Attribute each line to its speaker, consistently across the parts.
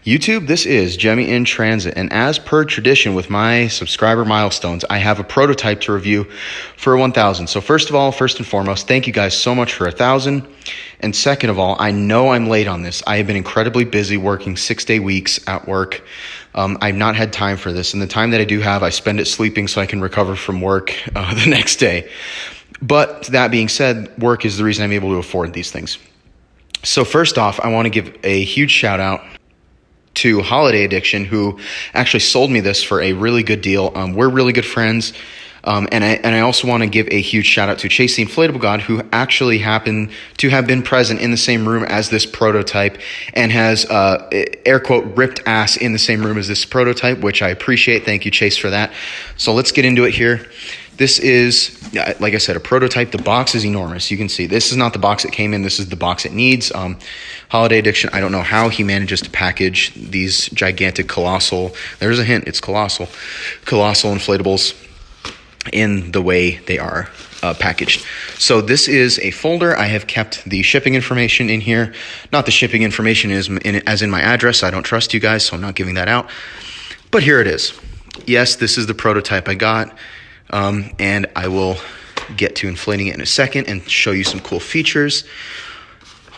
Speaker 1: YouTube, this is Gemmy in transit, and as per tradition with my subscriber milestones, I have a prototype to review for 1,000. So first and foremost, thank you guys so much for 1,000. And second of all, I know I'm late on this. I have been incredibly busy working 6-day weeks at work. I've not had time for this, and the time that I do have, I spend it sleeping so I can recover from work the next day. But that being said, work is the reason I'm able to afford these things. So first off, I want to give a huge shout out to Holiday Addiction, who actually sold me this for a really good deal. We're really good friends. And I also want to give a huge shout out to Chase the Inflatable God, who actually happened to have been present in the same room as this prototype and has, air quote, ripped ass in the same room as this prototype, which I appreciate. Thank you, Chase, for that. So let's get into it here. This is, like I said, a prototype. The box is enormous. You can see this is not the box it came in. This is the box it needs. Holiday Addiction, I don't know how he manages to package these gigantic Colossal, there's a hint, it's Colossal inflatables in the way they are packaged. So this is a folder. I have kept the shipping information in here. Not the shipping information is as in my address. I don't trust you guys, so I'm not giving that out. But here it is. Yes, this is the prototype I got. And I will get to inflating it in a second and show you some cool features.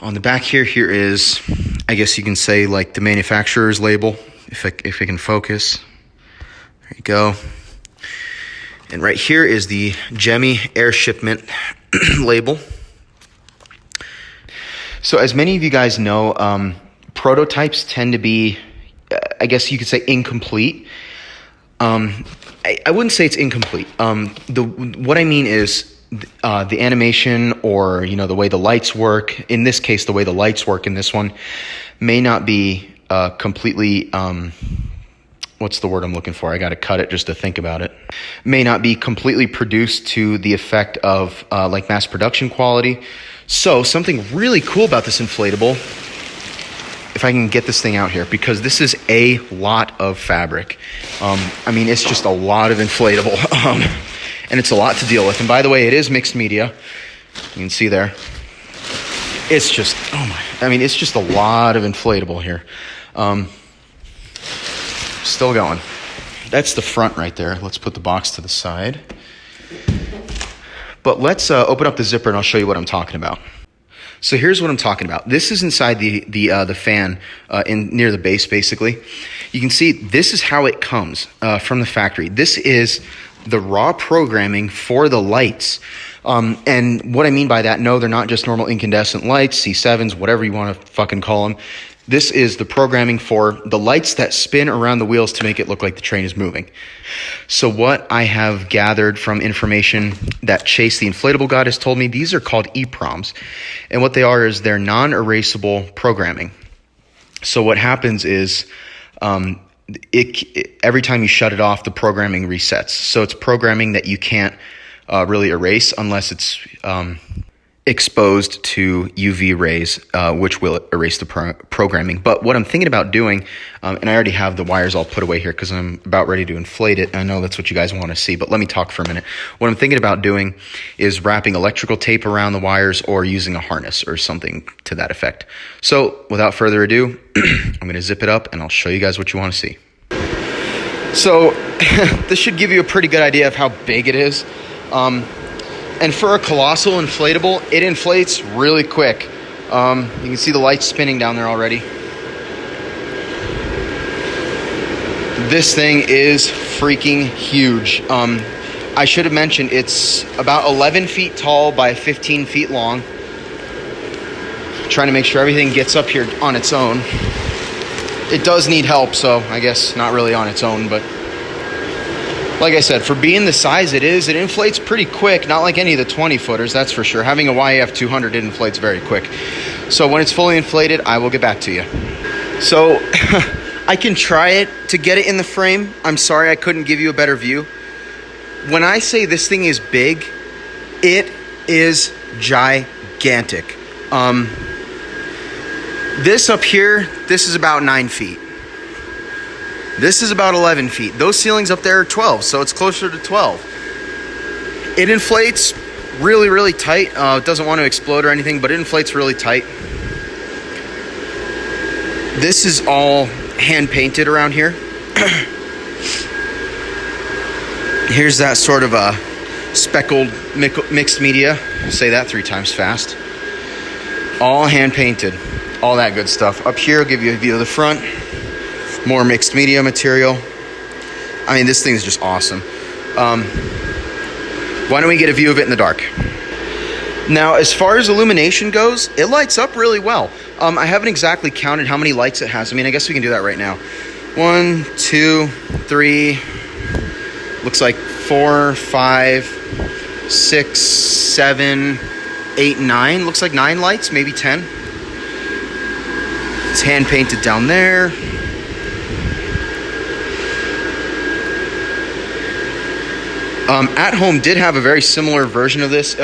Speaker 1: On the back here is, I guess you can say, like the manufacturer's label, if I can focus. There you go. And right here is the Gemmy air shipment label. So as many of you guys know, prototypes tend to be, I guess you could say, incomplete. I wouldn't say it's incomplete. What I mean is the animation, or the way the lights work. In this case, the way the lights work in this one may not be completely. What's the word I'm looking for? I got to cut it just to think about it. May not be completely produced to the effect of like mass production quality. So something really cool about this inflatable, if I can get this thing out here, because this is a lot of fabric. I mean, it's just a lot of inflatable, and it's a lot to deal with. And by the way, it is mixed media. You can see there. It's just, it's just a lot of inflatable here. Still going. That's the front right there. Let's put the box to the side. But let's open up the zipper and I'll show you what I'm talking about. So here's what I'm talking about. This is inside the fan near the base, basically. You can see this is how it comes from the factory. This is the raw programming for the lights. And what I mean by that, no, they're not just normal incandescent lights, C7s, whatever you want to fucking call them. This is the programming for the lights that spin around the wheels to make it look like the train is moving. So what I have gathered from information that Chase the Inflatable God has told me, these are called EPROMs. And what they are is they're non-erasable programming. So what happens is every time you shut it off, the programming resets. So it's programming that you can't really erase unless it's exposed to UV rays, which will erase the programming. But what I'm thinking about doing, and I already have the wires all put away here because I'm about ready to inflate it. I know that's what you guys want to see, but let me talk for a minute. What I'm thinking about doing is wrapping electrical tape around the wires or using a harness or something to that effect. So without further ado, I'm going to zip it up and I'll show you guys what you want to see. So this should give you a pretty good idea of how big it is. And for a Colossal inflatable, it inflates really quick. You can see the lights spinning down there already. This thing is freaking huge. I should have mentioned it's about 11 feet tall by 15 feet long. Trying to make sure everything gets up here on its own. It does need help, so I guess not really on its own, but like I said, for being the size it is, it inflates pretty quick. Not like any of the 20-footers, that's for sure. Having a YF 200, it inflates very quick. So when it's fully inflated, I will get back to you. So I can try it to get it in the frame. I'm sorry I couldn't give you a better view. When I say this thing is big, it is gigantic. This up here, this is about 9 feet. This is about 11 feet. Those ceilings up there are 12, so it's closer to 12. It inflates really, really tight. It doesn't want to explode or anything, but it inflates really tight. This is all hand painted around here. Here's that sort of a speckled mixed media. Say that 3 times fast. All hand painted, all that good stuff. Up here, I'll give you a view of the front. More mixed media material. I mean, this thing is just awesome. Why don't we get a view of it in the dark? Now, as far as illumination goes, it lights up really well. I haven't exactly counted how many lights it has. I mean, I guess we can do that right now. 1, 2, 3, looks like 4, 5, 6, 7, 8, 9. Looks like 9 lights, maybe 10. It's hand painted down there. At Home did have a very similar version of this,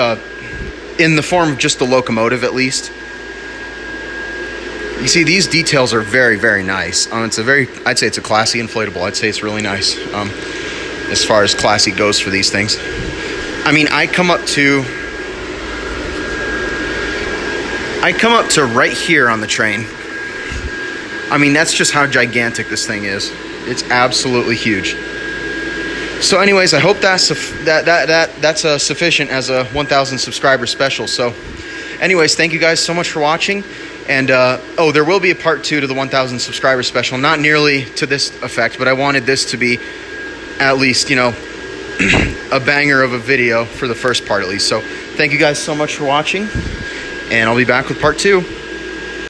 Speaker 1: in the form of just the locomotive at least. You see, these details are very, very nice. I'd say it's a classy inflatable. I'd say it's really nice as far as classy goes for these things. I mean, I come up to right here on the train. I mean, that's just how gigantic this thing is. It's absolutely huge. So anyways, I hope that's sufficient as a 1,000 subscriber special. So anyways, thank you guys so much for watching. And there will be a part 2 to the 1,000 subscriber special. Not nearly to this effect, but I wanted this to be at least, you know, a banger of a video for the first part at least. So thank you guys so much for watching, and I'll be back with part 2.